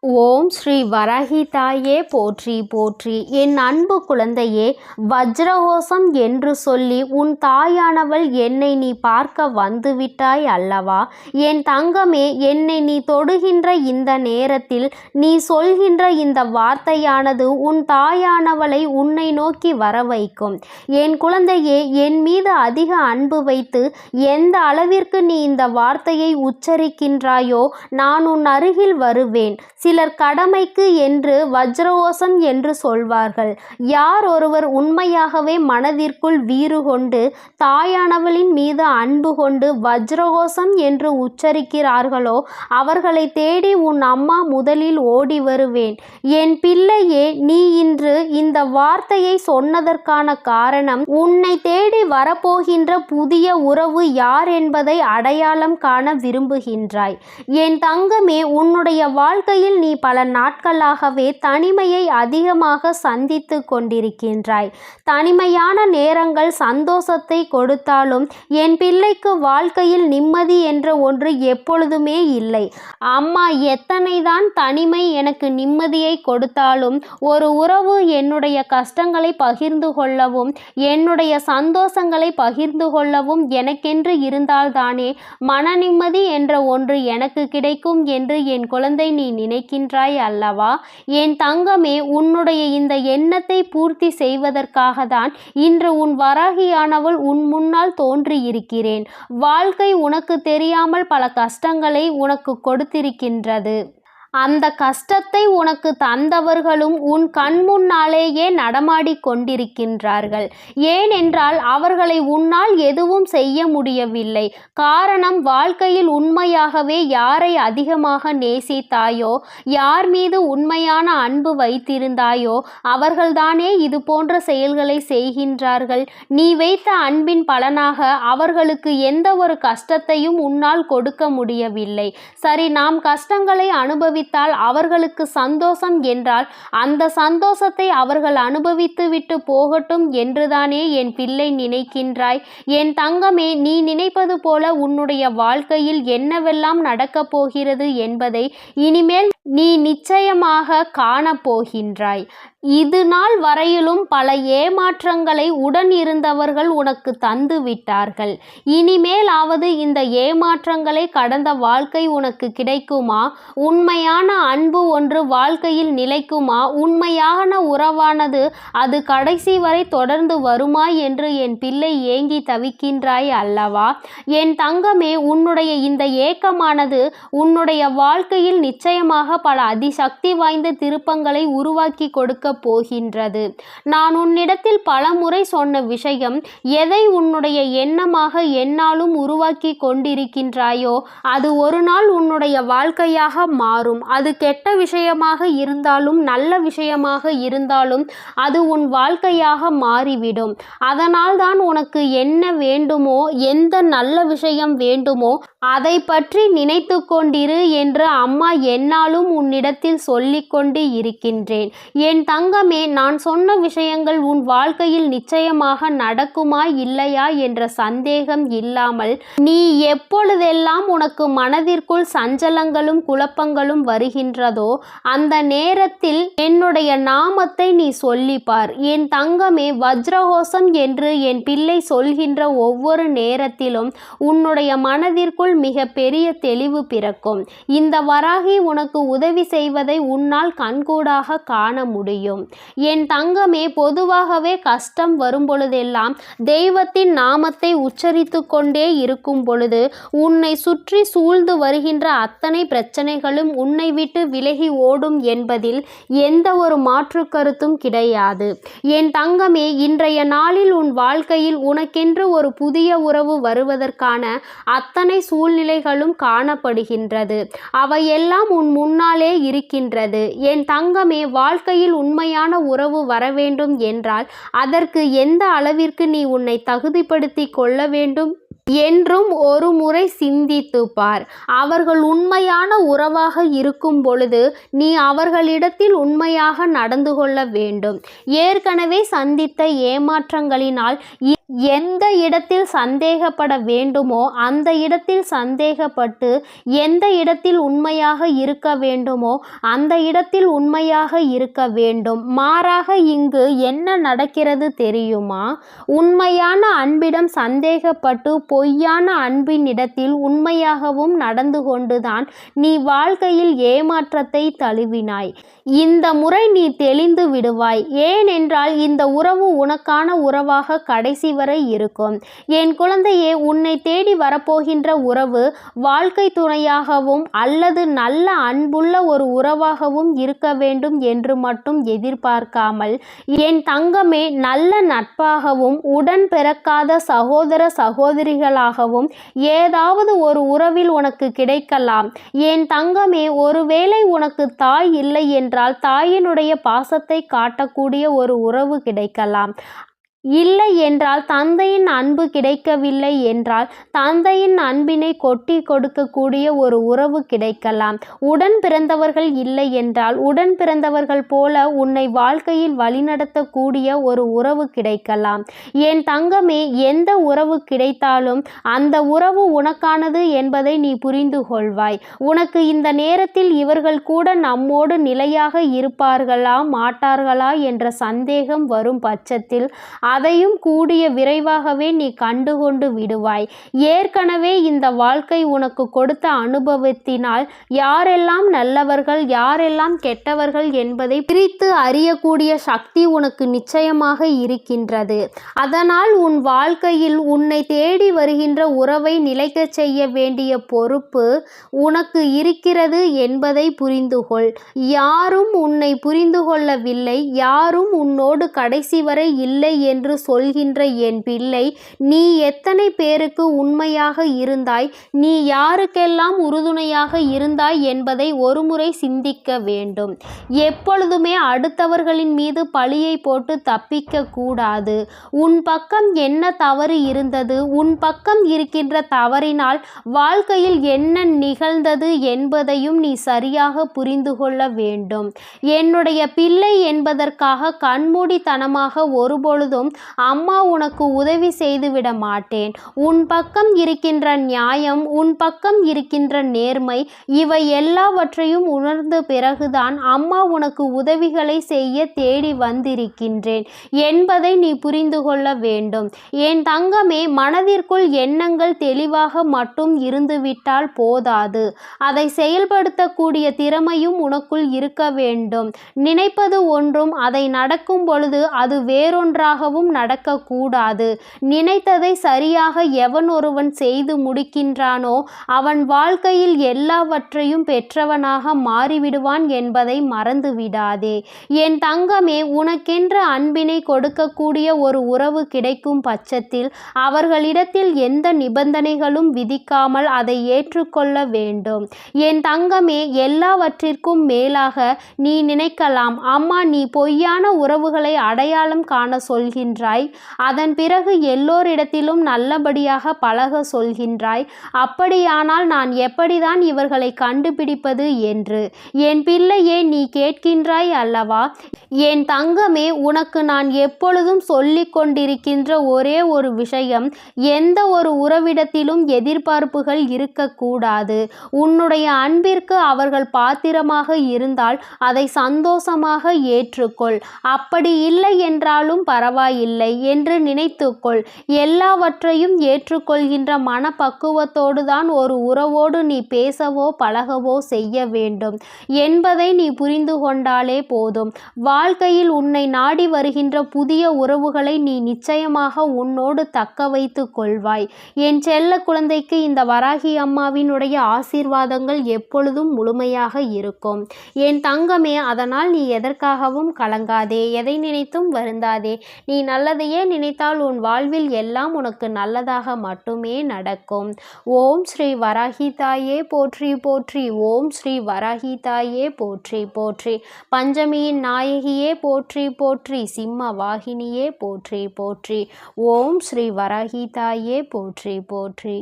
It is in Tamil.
ஓம் ஸ்ரீ வராகி தாயே போற்றி போற்றி. என் அன்பு குழந்தையே, வஜ்ரகோஷம் என்று சொல்லி உன் தாயானவள் என்னை நீ பார்க்க வந்துவிட்டாய் அல்லவா? என் தங்கமே, என்னை நீ தொடுகின்ற இந்த நேரத்தில் நீ சொல்கின்ற இந்த வார்த்தையானது உன் தாயானவளை உன்னை நோக்கி வர வைக்கும். என் குழந்தையே, என் மீது அதிக அன்பு வைத்து எந்த அளவிற்கு நீ இந்த வார்த்தையை உச்சரிக்கின்றாயோ நான் உன் அருகில் வருவேன். சிலர் கடமைக்கு என்று வஜ்ரகோஷம் என்று சொல்வார்கள். யார் ஒருவர் உண்மையாகவே மனதிற்குள் வீறு கொண்டு தாயானவளின் மீது அன்பு கொண்டு வஜ்ரகோஷம் என்று உச்சரிக்கிறார்களோ அவர்களை தேடி உன் அம்மா முதலில் ஓடி வருவேன். என் பிள்ளையே, நீ இன்று இந்த வார்த்தையை சொன்னதற்கான காரணம் உன்னை தேடி வரப்போகின்ற புதிய உறவு யார் என்பதை அடையாளம் காண விரும்புகின்றாய். என் தங்கமே, உன்னுடைய வாழ்க்கையில் நீ பல நாட்களாகவே தனிமையை அதிகமாக சந்தித்து கொண்டிருக்கின்றாய். தனிமையான நேரங்கள் சந்தோஷத்தை கொடுத்தாலும் என் பிள்ளைக்கு வாழ்க்கையில் நிம்மதி என்ற ஒன்று எப்பொழுதுமே இல்லை. அம்மா எத்தனைதான் தனிமை எனக்கு நிம்மதியை கொடுத்தாலும் ஒரு உறவு என்னுடைய கஷ்டங்களை பகிர்ந்து கொள்ளவும் என்னுடைய சந்தோஷங்களை பகிர்ந்து கொள்ளவும் எனக்கென்று இருந்தால்தானே மன நிம்மதி என்ற ஒன்று எனக்கு கிடைக்கும் என்று என் குழந்தை நீ நினைக்கின்றாய் அல்லவா? என் தங்கமே, உன்னுடைய இந்த எண்ணத்தை பூர்த்தி செய்வதற்காக தான் இன்று உன் வராகியானவள் உன் முன்னால் தோன்றியிருக்கிறேன். வாழ்க்கை உனக்கு தெரியாமல் பல கஷ்டங்களை உனக்கு கொடுத்திருக்கின்றது. அந்த கஷ்டத்தை உனக்கு தந்தவர்களும் உன் கண் முன்னாலேயே நடமாடி கொண்டிருக்கின்றார்கள். ஏனென்றால் அவர்களை உன்னால் எதுவும் செய்ய முடியவில்லை. காரணம், வாழ்க்கையில் உண்மையாகவே யாரை அதிகமாக நேசித்தாயோ, யார் மீது உண்மையான அன்பு வைத்திருந்தாயோ அவர்கள்தானே இது போன்ற செயல்களை செய்கின்றார்கள். நீ வைத்த அன்பின் பலனாக அவர்களுக்கு எந்த ஒரு கஷ்டத்தையும் உன்னால் கொடுக்க முடியவில்லை. சரி, நாம் கஷ்டங்களை அனுபவித்தால் அவர்களுக்கு சந்தோஷம் என்றால் அந்த சந்தோஷத்தை அவர்கள் அனுபவித்து விட்டு போகட்டும் என்றுதானே என் பிள்ளை நினைக்கின்றாய்? என் தங்கமே, நீ நினைப்பது போல உன்னுடைய வாழ்க்கையில் என்னவெல்லாம் நடக்கப் போகிறது என்பதை இனிமேல் நீ நிச்சயமாக காணப்போகின்றாய். இது நாள் வரையிலும் பல ஏமாற்றங்களை உடன் இருந்தவர்கள் உனக்கு தந்து விட்டார்கள். இனிமேலாவது இந்த ஏமாற்றங்களை கடந்த வாழ்க்கை உனக்கு கிடைக்குமா? உண்மையான அன்பு ஒன்று வாழ்க்கையில் நிலைக்குமா? உண்மையான உறவானது அது கடைசி வரை தொடர்ந்து வருமா என்று என் பிள்ளை ஏங்கி தவிக்கின்றாய் அல்லவா? என் தங்கமே, உன்னுடைய இந்த ஏக்கமானது உன்னுடைய வாழ்க்கையில் நிச்சயமாக பல அதிசக்தி வாய்ந்த திருப்பங்களை உருவாக்கி கொடுக்க போகின்றது. நான் உன்னிடத்தில் பல முறை சொன்ன விஷயம், எதை உன்னுடைய எண்ணமாக எந்நாளும் உருவாக்கி கொண்டிருக்கின்றாயோ அது ஒரு நாள் உன்னுடைய வாழ்க்கையாக மாறும். அது கெட்ட விஷயமாக இருந்தாலும் நல்ல விஷயமாக இருந்தாலும் அது உன் வாழ்க்கையாக மாறிவிடும். அதனால் தான் உனக்கு என்ன வேண்டுமோ, எந்த நல்ல விஷயம் வேண்டுமோ அதை பற்றி நினைத்து கொண்டிரு என்று அம்மா எந்நாளும் உன்னிடத்தில் சொல்லிக்கொண்டு இருக்கின்றேன். என் தங்கமே, நான் சொன்ன விஷயங்கள் உன் வாழ்க்கையில் நிச்சயமாக நடக்குமா இல்லையா என்ற சந்தேகம் இல்லாமல் நீ எப்பொழுதெல்லாம் உனக்கு மனதிற்குள் சஞ்சலங்களும் குழப்பங்களும் வருகின்றதோ அந்த நேரத்தில் என்னுடைய நாமத்தை நீ சொல்லிப்பார். என் தங்கமே, வஜ்ரகோஷம் என்று என் பிள்ளை சொல்கின்ற ஒவ்வொரு நேரத்திலும் உன்னுடைய மனதிற்குள் மிக பெரிய தெளிவு பிறக்கும். இந்த வராகி உனக்கு உதவி செய்வதை உன்னால் கண்கூடாக காண முடியும். என் தங்கமே, பொதுவாகவே கஷ்டம் வரும் பொழுதெல்லாம் தெய்வத்தின் நாமத்தை உச்சரித்து கொண்டே இருக்கும் பொழுது உன்னை சுற்றி சூழ்ந்து வருகின்ற அத்தனை பிரச்சனைகளும் உன்னை விட்டு விலகி ஓடும் என்பதில் எந்த ஒரு மாற்று கருத்தும் கிடையாது. என் தங்கமே, இன்றைய நாளில் உன் வாழ்க்கையில் உனக்கென்று ஒரு புதிய உறவு வருவதற்கான அத்தனை சூழ்நிலைகளும் காணப்படுகின்றது. அவையெல்லாம் உன் முன்னாலே இருக்கின்றது. என் தங்கமே, வாழ்க்கையில் உண்மையான உறவு வர வேண்டும் என்றால் அதற்கு எந்த அளவிற்கு நீ உன்னை தகுதிப்படுத்தி கொள்ள வேண்டும் என்றும் ஒரு முறை சிந்தித்து பார். அவர்கள் உண்மையான உறவாக இருக்கும் பொழுது நீ அவர்களிடத்தில் உண்மையாக நடந்து கொள்ள வேண்டும். ஏற்கனவே சந்தித்த ஏமாற்றங்களினால் எந்த இடத்தில் சந்தேகப்பட வேண்டுமோ அந்த இடத்தில் சந்தேகப்பட்டு, எந்த இடத்தில் உண்மையாக இருக்க வேண்டுமோ அந்த இடத்தில் உண்மையாக இருக்க வேண்டும். மாறாக இங்கு என்ன நடக்கிறது தெரியுமா? உண்மையான அன்பிடம் சந்தேகப்பட்டு பொய்யான அன்பினிடத்தில் உண்மையாகவும் நடந்து கொண்டுதான் நீ வாழ்க்கையில் ஏமாற்றத்தை தழுவினாய். இந்த முறை நீ தெளிந்து விடுவாய். ஏனென்றால் இந்த உறவு உனக்கான உறவாக கடைசி வரை இருக்கும். என் குழந்தையே, உன்னை தேடி வரப்போகின்ற உறவு வாழ்க்கை துணையாகவும் அல்லது நல்ல அன்புள்ள ஒரு உறவாகவும் இருக்க வேண்டும் என்று மட்டும் எதிர்பார்க்காமல், என் தங்கமே, நல்ல நட்பாகவும் உடன் பிறக்காத சகோதர சகோதரிகளாகவும் ஏதாவது ஒரு உறவில் உனக்கு கிடைக்கலாம். என் தங்கமே, ஒருவேளை உனக்கு தாய் இல்லை என்றால் தாயினுடைய பாசத்தை காட்டக்கூடிய ஒரு உறவு கிடைக்கலாம். இல்லை என்றால், தந்தையின் அன்பு கிடைக்கவில்லை என்றால் தந்தையின் அன்பினை கொட்டி கொடுக்கக்கூடிய ஒரு உறவு கிடைக்கலாம். உடன் பிறந்தவர்கள் இல்லை என்றால் உடன் பிறந்தவர்கள் போல உன்னை வாழ்க்கையில் வழிநடத்தக்கூடிய ஒரு உறவு கிடைக்கலாம். என் தங்கமே, எந்த உறவு கிடைத்தாலும் அந்த உறவு உனக்கானது என்பதை நீ புரிந்து கொள்வாய். உனக்கு இந்த நேரத்தில் இவர்கள் கூட நம்மோடு நிலையாக இருப்பார்களா மாட்டார்களா என்ற சந்தேகம் வரும் பட்சத்தில் அதையும் கூடிய விரைவாகவே நீ கண்டுகொண்டு விடுவாய். ஏற்கனவே இந்த வாழ்க்கை உனக்கு கொடுத்த அனுபவத்தினால் யாரெல்லாம் நல்லவர்கள் யாரெல்லாம் கெட்டவர்கள் என்பதை பிரித்து அறியக்கூடிய சக்தி உனக்கு நிச்சயமாக இருக்கின்றது. அதனால் உன் வாழ்க்கையில் உன்னை தேடி வருகின்ற உறவை நிலைக்கச் செய்ய வேண்டிய பொறுப்பு உனக்கு இருக்கிறது என்பதை புரிந்துகொள். யாரும் உன்னை புரிந்து கொள்ளவில்லை, யாரும் உன்னோடு கடைசி வரை இல்லை என்று சொல்கின்ற என் பிள்ளை, நீ எத்தனை பேருக்கு உண்மையாக இருந்தாய், நீ யாருக்கெல்லாம் உறுதுணையாக இருந்தாய் என்பதை ஒருமுறை சிந்திக்க வேண்டும். எப்பொழுதுமே அடுத்தவர்களின் மீது பழியை போட்டு தப்பிக்க கூடாது. உன் பக்கம் என்ன தவறு இருந்தது, உன் பக்கம் இருக்கின்ற தவறினால் வாழ்க்கையில் என்ன நிகழ்ந்தது என்பதையும் நீ சரியாக புரிந்து கொள்ள வேண்டும். என்னுடைய பிள்ளை என்பதற்காக கண்மூடித்தனமாக ஒருபொழுதும் அம்மா உனக்கு உதவி செய்துவிட மாட்டேன். உன் பக்கம் இருக்கின்ற நியாயம், உன் பக்கம் இருக்கின்ற நேர்மை, இவை எல்லாவற்றையும் உணர்ந்த பிறகுதான் அம்மா உனக்கு உதவிகளை செய்ய தேடி வந்திருக்கின்றேன் என்பதை நீ புரிந்து கொள்ள வேண்டும். என் தங்கமே, மனதிற்குள் எண்ணங்கள் தெளிவாக மட்டும் இருந்துவிட்டால் போதாது. அதை செயல்படுத்தக்கூடிய திறமையும் உனக்குள் இருக்க வேண்டும். நினைப்பது ஒன்றும் அதை நடக்கும் பொழுது அது வேறொன்றாகவும் நடக்கக்கூடாது. நினைத்ததை சரியாக எவன் ஒருவன் செய்து முடிக்கின்றானோ அவன் வாழ்க்கையில் எல்லாவற்றையும் பெற்றவனாக மாறிவிடுவான் என்பதை மறந்து விடாதே. என் தங்கமே, உனக்கென்ற அன்பினை கொடுக்கக்கூடிய ஒரு உறவு கிடைக்கும் பட்சத்தில் அவர்களிடத்தில் எந்த நிபந்தனைகளும் விதிக்காமல் அதை ஏற்றுக்கொள்ள வேண்டும். என் தங்கமே, எல்லாவற்றிற்கும் மேலாக நீ நினைக்கலாம், அம்மா நீ பொய்யான உறவுகளை அடையாளம் காண சொல்கின்றாய், அதன் பிறகு எல்லோரிடத்திலும் நல்லபடியாக பழக சொல்கின்றாய். அப்படியானால் நான் எப்படிதான் இவர்களை கண்டுபிடிப்பது என்று என் பிள்ளையே நீ கேட்கின்றாய் அல்லவா? என் தங்கமே, உனக்கு நான் எப்பொழுதும் சொல்லிக் கொண்டிருக்கின்ற ஒரே ஒரு விஷயம், எந்த ஒரு உறவிடத்திலும் எதிர்பார்ப்புகள் இருக்கக்கூடாது. உன்னுடைய அன்பிற்கு அவர்கள் பாத்திரமாக இருந்தால் அதை சந்தோஷமாக ஏற்றுக்கொள். அப்படி இல்லை என்றாலும் பரவாயில்லை என்று நினைத்துக்கொள். எல்லாவற்றையும் ஏற்றுக்கொள்கின்ற மனப்பக்குவத்தோடு தான் ஒரு உறவோடு நீ பேசவோ பழகவோ செய்ய வேண்டும் என்பதை நீ புரிந்து கொண்டாலே போதும். வாழ்க்கையில் உன்னை நாடி வருகின்ற புதிய உறவுகளை நீ நிச்சயமாக உன்னோடு தக்க வைத்து கொள்வாய். என் செல்ல குழந்தைக்கு இந்த வராகி அம்மாவினுடைய ஆசீர்வாதங்கள் எப்பொழுதும் முழுமையாக இருக்கும். என் தங்கமே, அதனால் நீ எதற்காகவும் கலங்காதே, எதை நினைத்தும் வருந்தாதே. நீ நல்லதையே நினைத்தால் உன் வாழ்வில் எல்லாம் உனக்கு நல்லதாக மட்டுமே நடக்கும். ஓம் ஸ்ரீ வராகி தாயே போற்றி போற்றி. ஓம் ஸ்ரீ வராகி தாயே போற்றி போற்றி. பஞ்சமியின் நாயகியே போற்றி போற்றி. சிம்ம வாகினியே போற்றி போற்றி. ஓம் ஸ்ரீ வராகி தாயே போற்றி போற்றி.